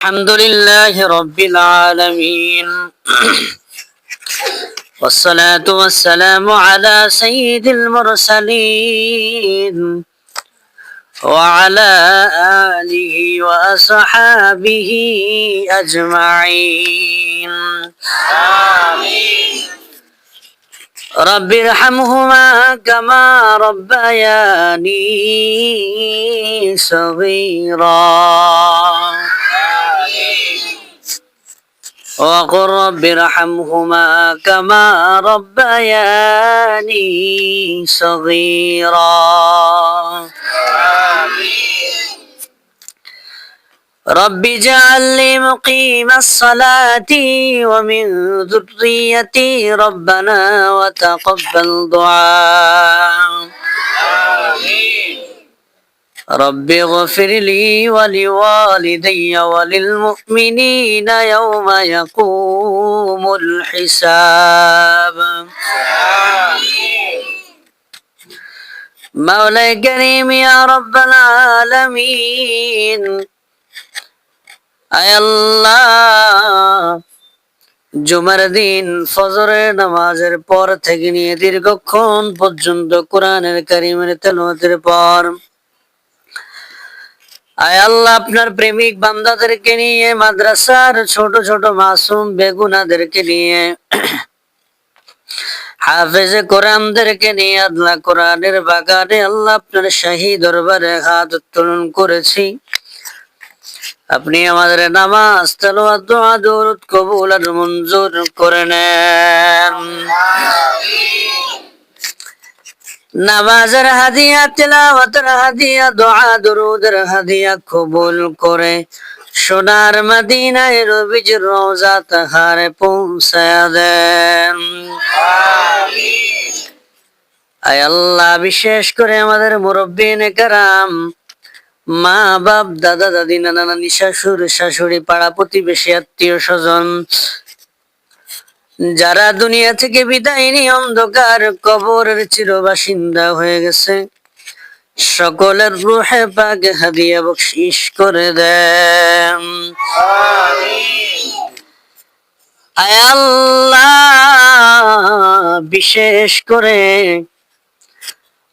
الحمد لله رب العالمين والصلاة والسلام على سيد المرسلين وعلى آله وأصحابه أجمعين آمين رب ارحمهما كما ربياني صغيرا وقل رب ارحمهما كما ربياني صغيرا رب اجعل لي مقيم الصلاة ومن ذريتي ربنا وتقبل دعاء رب اغفر لي ولوالدي وللمؤمنين يوم يقوم الحساب مولاي كريم يا رب العالمين আয় আল্লাহ, জুমার দিন ফজরের নামাজের পর থেকে নিয়ে দীর্ঘক্ষণ পর্যন্ত কোরআনের কারিমের তেলাওয়াতের পর আয় আল্লাহ, আপনার প্রেমিক বান্দাদেরকে নিয়ে, মাদ্রাসার ছোট ছোট মাসুম বেগুনাদেরকে নিয়ে, হাফেজে কোরআনদেরকে নিয়ে আল্লাহ কোরআনের বাগানে আল্লাহ আপনার শাহী দরবারে হাত উত্তোলন করেছি। আপনি আমাদের নামাজ, তেলাওয়াত, দুআ, দরুদ কবুল আর মঞ্জুর করে নেন। নামাজের হাদিয়া, তেলাওয়াতের হাদিয়া, দুআ দরুদের হাদিয়া কবুল করে সোনার মদিনায় নবীজির রওজা তাহারে পৌঁছায়া দেন। আয় আল্লাহ, বিশেষ করে আমাদের মুরব্বিনে কেরাম, মা বাপ, দাদা দাদি, নানা নানি, শাশুড় শাশুড়ি, পাড়া প্রতিবেশী, আত্মীয় স্বজন, যারা দুনিয়া থেকে বিদায় নিয়ে অন্ধকার কবরের চিরবাসিন্দা হয়ে গেছে, সকলের রূহে পাক হাদিয়া বখশিশ করে দেন। আয় আল্লাহ, বিশেষ করে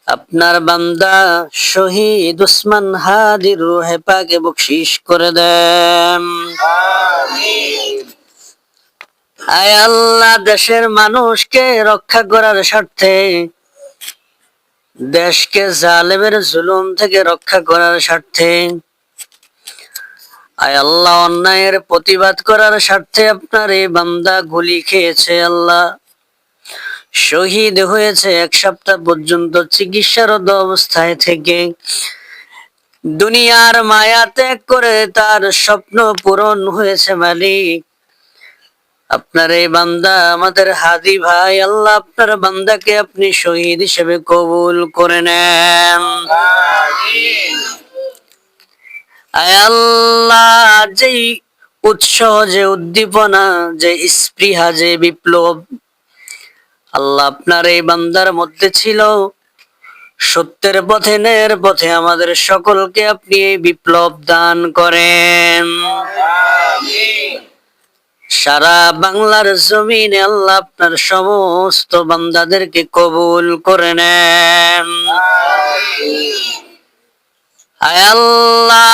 আপনার বান্দা শহীদ উসমান হাদির রূহে পাকে বখশিশ করে দেন। আয় আল্লাহ, দেশের মানুষকে রক্ষা করার স্বার্থে, দেশকে জালেমের জুলুম থেকে রক্ষা করার স্বার্থে, আয় আল্লাহ, অন্যায়ের প্রতিবাদ করার স্বার্থে আপনার এই বান্দা গুলি খেয়েছে, আল্লাহ শহীদ হয়েছে। 1 সপ্তাহ পর্যন্ত চিকিৎসারত অবস্থায় থেকে দুনিয়ার মায়া ত্যাগ করে তার স্বপ্ন পূরণ হয়েছে। মালিক, আপনার এই বান্দা আমাদের হাদি ভাই, আল্লাহ আপনার বান্দাকে আপনি শহীদ হিসেবে কবুল করে নেন। আয় আল্লাহ, যেই উৎসাহ, যে উদ্দীপনা, যে স্পৃহা, যে বিপ্লব আল্লাহ আপনার এই বান্দার মধ্যে ছিল, সত্যের পথে, ন্যায়ের পথে আমাদের সকলকে আপনি এই বিপ্লব দান করেন। সারা বাংলার জমিনে আল্লাহ আপনার সমস্ত বান্দাদেরকে কবুল করে নেন। আয় আল্লাহ,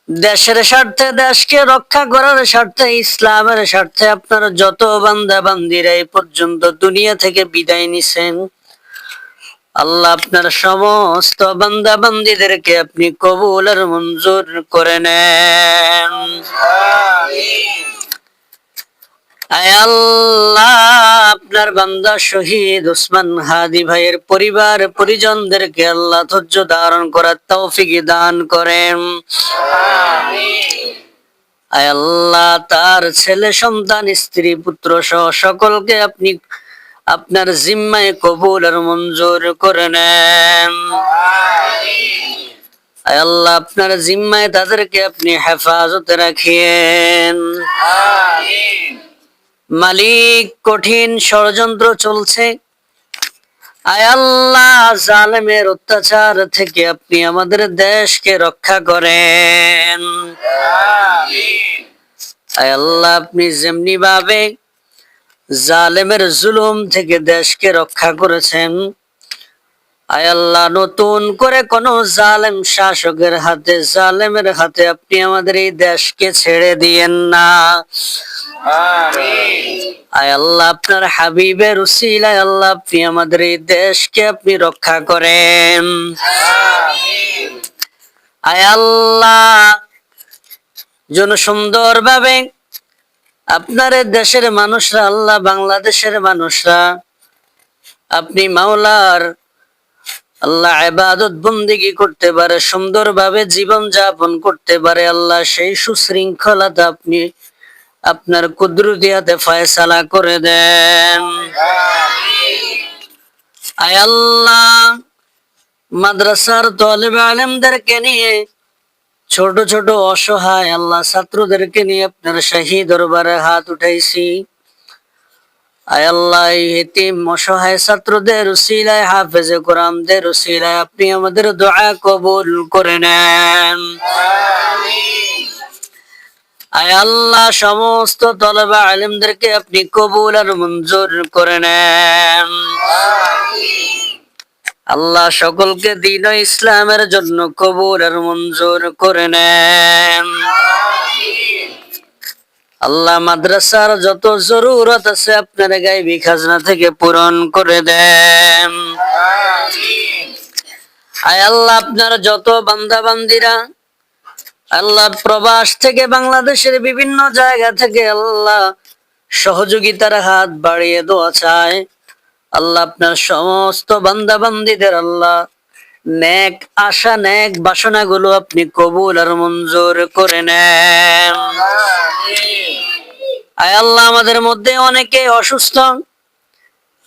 দেশের স্বার্থে, দেশকে রক্ষা করার স্বার্থে, ইসলামের স্বার্থে আপনার যত বান্দা বান্দিরা এই পর্যন্ত দুনিয়া থেকে বিদায় নিছেন, আল্লাহ আপনার সমস্ত বান্দা বান্দিদেরকে আপনি কবুল আর মঞ্জুর করে নেন। আয় আল্লাহ, আপনার বান্দা শহীদ উসমান হাদি ভাইয়ের পরিবার পরিজনদেরকে আল্লাহ ধৈর্য ধারণ করার তৌফিক দান করেন। আয় আল্লাহ, তার ছেলে সন্তান, স্ত্রী, পুত্র সহ সকলকে আপনি আপনার জিম্মায় কবুল আর মঞ্জুর করে নেন। আয় আল্লাহ, আপনার জিম্মায় তাদেরকে আপনি হেফাজতে রাখিয়েন। মালিক, কঠিন ষড়যন্ত্র চলছে, আয় আল্লাহ, জালেমের অত্যাচার থেকে আপনি আমাদের দেশকে রক্ষা করেন। আয় আল্লাহ, আপনি যেমনি ভাবে জালেমের জুলুম থেকে দেশকে রক্ষা করেছেন, আয় আল্লাহ, নতুন করে কোন জালেম শাসকের হাতে, জালেমের হাতে আপনি আমাদের এই দেশকে ছেড়ে দিয়েন না। আয় আল্লাহ, আপনার হাবিবের উসিলায় আল্লাহ, আপনি আমাদের এই দেশকে আপনি রক্ষা করেন। আয় আল্লাহ, যেন সুন্দর ভাবে আপনার দেশের মানুষরা, আল্লাহ, বাংলাদেশের মানুষরা আপনি মাওলার আল্লাহ ইবাদত বন্দেগী করতে পারে, সুন্দরভাবে জীবন যাপন করতে পারে। আল্লাহ, সেই সুশৃঙ্খলতা আপনি আপনার কুদরতিয়াতে ফয়সালা করে দেন। আয় আল্লাহ, মাদ্রাসার তালিবে আলেমদেরকে নিয়ে, ছোট ছোট অসহায় আল্লাহ ছাত্রদেরকে নিয়ে আপনার শাহী দরবারে হাত উঠাইছি। আয় আল্লাহ, এই এতিম অসহায় ছাত্রদের উসিলায়, হাফেজে কোরআনদের উসিলায় আপনি আমাদের দোয়া কবুল করে নেন। আয় আল্লাহ, সমস্ত তলবা আলেমদেরকে আপনি কবুল আর মঞ্জুর করে নেন। আল্লাহ, সকলকে দ্বীন ও ইসলামের জন্য কবুল আর মঞ্জুর করে নেন। আল্লাহ, মাদ্রাসার যত জরুরত আছে আপনার গায়বী খাজনা থেকে পূরণ করে দেন। আয় আল্লাহ, আপনার যত বান্দা বান্দিরা আল্লাহ প্রবাস থেকে, বাংলাদেশের বিভিন্ন জায়গা থেকে আল্লাহ সহযোগিতার হাত বাড়িয়ে দোয়া চায়, আল্লাহ, আপনার সমস্ত বান্দা বান্দিদের আল্লাহ নেক আশা, নেক বাসনা গুলো আপনি কবুল আর মঞ্জুর করে নেন। আয় আল্লাহ, আমাদের মধ্যে অনেকে অসুস্থ,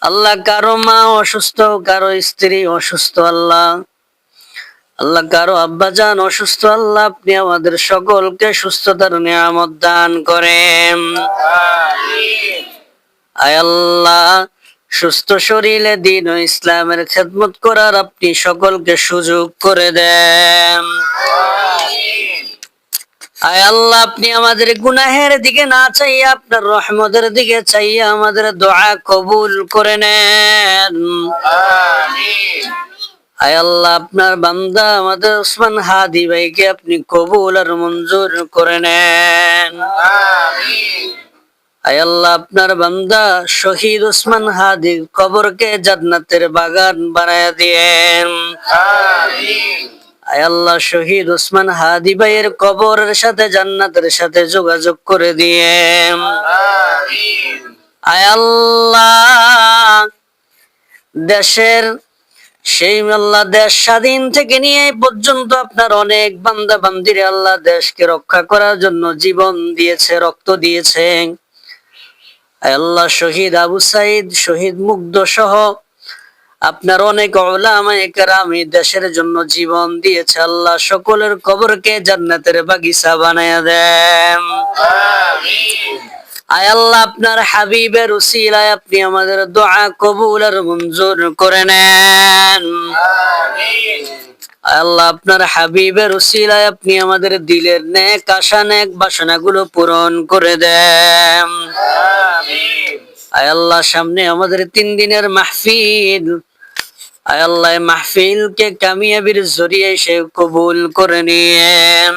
আল্লাহ, কারো মা অসুস্থ, কারো স্ত্রী অসুস্থ, আল্লাহ, আল্লাহ, কারো আব্বাজান অসুস্থ, আল্লাহ, আপনি আমাদের সকলকে সুস্থতার নিয়ামত দান করেন। আয় আল্লাহ, সুস্থ শরীরে দ্বীন ও ইসলামের খেদমত করার আপনি সকলকে সুযোগ করে দেন। আয় আল্লাহ, আপনি আমাদের গুনাহের দিকে না চাইয়া আপনার রহমতের দিকে চাইয়া আমাদের দোয়া কবুল করে নেন। আয় আল্লাহ, আপনার বান্দা আমাদের ওসমান হাদি ভাইকে আপনি কবুল আর মঞ্জুর করে নেন। আয় আল্লাহ, আপনার বান্দা শহীদ ওসমান হাদির কবরকে জান্নাতের বাগান বানায়া দিয়েন। আয় আল্লাহ, শহীদ ওসমান হাদি ভাইয়ের কবরের সাথে জান্নাতের সাথে যোগাযোগ করে দিয়েন। আয় আল্লাহ, দেশের সেই আল্লাহ, দেশ স্বাধীন থেকে নিয়ে এই পর্যন্ত আপনার অনেক বান্দা বান্দিরে আল্লাহ দেশকে রক্ষা করার জন্য জীবন দিয়েছে, রক্ত দিয়েছে। আল্লাহ, শহীদ আবু সাইদ, শহীদ মুগ্ধ সহ আপনার অনেক উলামায়ে কেরাম এই দেশের জন্য জীবন দিয়েছে। আল্লাহ, সকলের কবরকে জান্নাতের বাগিচা বানায়া দেন। আয় আল্লাহ, আপনার হাবিবের উসিলায় আপনি আমাদের দোয়া কবুল আর মঞ্জুর করে নেন। আল্লাহ, আপনার হাবিবের উসিলায় আপনি আমাদের দিলের নেক আশা, নেক বাসনা গুলো পূরণ করে দেন। আয় আল্লাহ, সামনে আমাদের 3 দিনের মাহফিল, আয় আল্লাহ, মাহফিলকে কামিয়াবির জরিয়ে সে কবুল করে নিয়েন।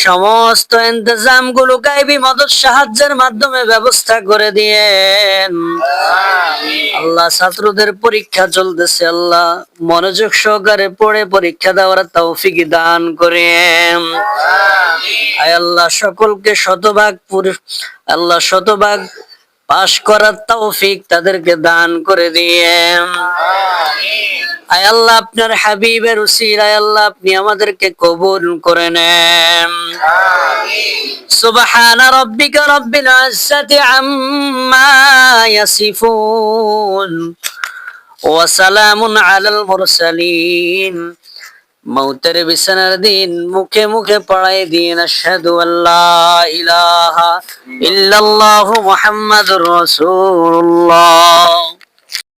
সমস্ত ইন্তজাম গুলো গায়বী মদদ সাহায্যের মাধ্যমে ব্যবস্থা করে দিয়েন। আল্লাহ, ছাত্রদের পরীক্ষা চলতেছে, আল্লাহ, মনোযোগ সহকারে পড়ে পরীক্ষা দেওয়ার তৌফিক দান করেন। আয় আল্লাহ, সকলকে আল্লাহ শতভাগ পাশ করার তৌফিক তাদেরকে দান করে দিয়েন। আয় আল্লাহ, আপনার হাবিবের উসিলায় আল্লাহ আপনি আমাদেরকে কবুল করে নেন। সুবহান রাব্বিকা রাব্বিল ইজ্জাতি আম্মা ইয়াসিফুন ওয়া সালামুন আলাল মুরসালিন। মৌতের বিছানার দিন মুখে মুখে পড়াই দিন আশহাদু আল্লাহ ইলাহা ইল্লাল্লাহু মুহাম্মাদুর রাসূলুল্লাহ।